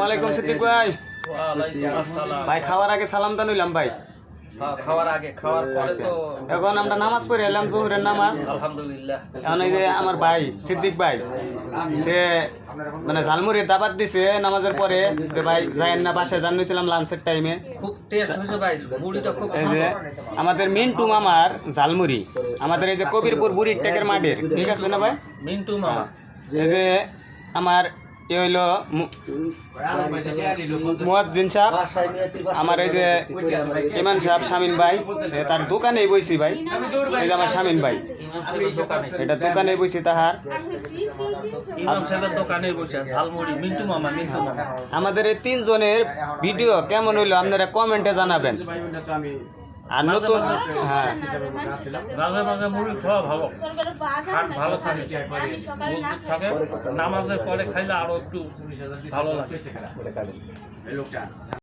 আলাইকুম সিদ্দিক ভাই। ভাই খাওয়ার আগে সালাম তা নিলাম ভাই। খাওয়ার আগে খাওয়ার পরে তো এখন আমরা নামাজ পড়ে এলাম, জোহরের নামাজ। আলহামদুলিল্লাহ। এখন এই যে আমার ভাই সিদ্দিক ভাই, সে মানে ঝালমুড়ির দাবাত দিছে নামাজের পরে, যে ভাই যায়েন না বাসায়, জানিয়েছিলাম লাঞ্চের টাইমে। খুব টেস্ট হয়েছে ভাই, মুড়িটা খুব এই যে আমাদের মিন্টু মামার ঝালমুড়ি, আমাদের এই যে কবিরপুর বুড়ির টেকের মাঠের, ঠিক আছে না ভাই? মিন্টু মামা। এই যে আমার এ হইল মুয়াজ্জিন সাহেব, আমার এই যে ইমান সাহেব শামিন ভাই, তার দোকানেই বইছি ভাই। এই যে আমার শামিন ভাই, এটা দোকানে বইছি তাহার। ইমাম সাহেবের দোকানে বসে ঝালমুড়ি মিন্টু মামা, মিন্টু মামা। আমাদের এই তিনজনের ভিডিও কেমন হইলো আপনারা কমেন্টে জানাবেন। আর নতুন হ্যাঁ, মাঝে মাঝে মুড়ি খাওয়া ভালো, হাট ভালো থাকে, মজবুত থাকে। নামাজের পরে খাইলে আরো একটু ভালো লাগে।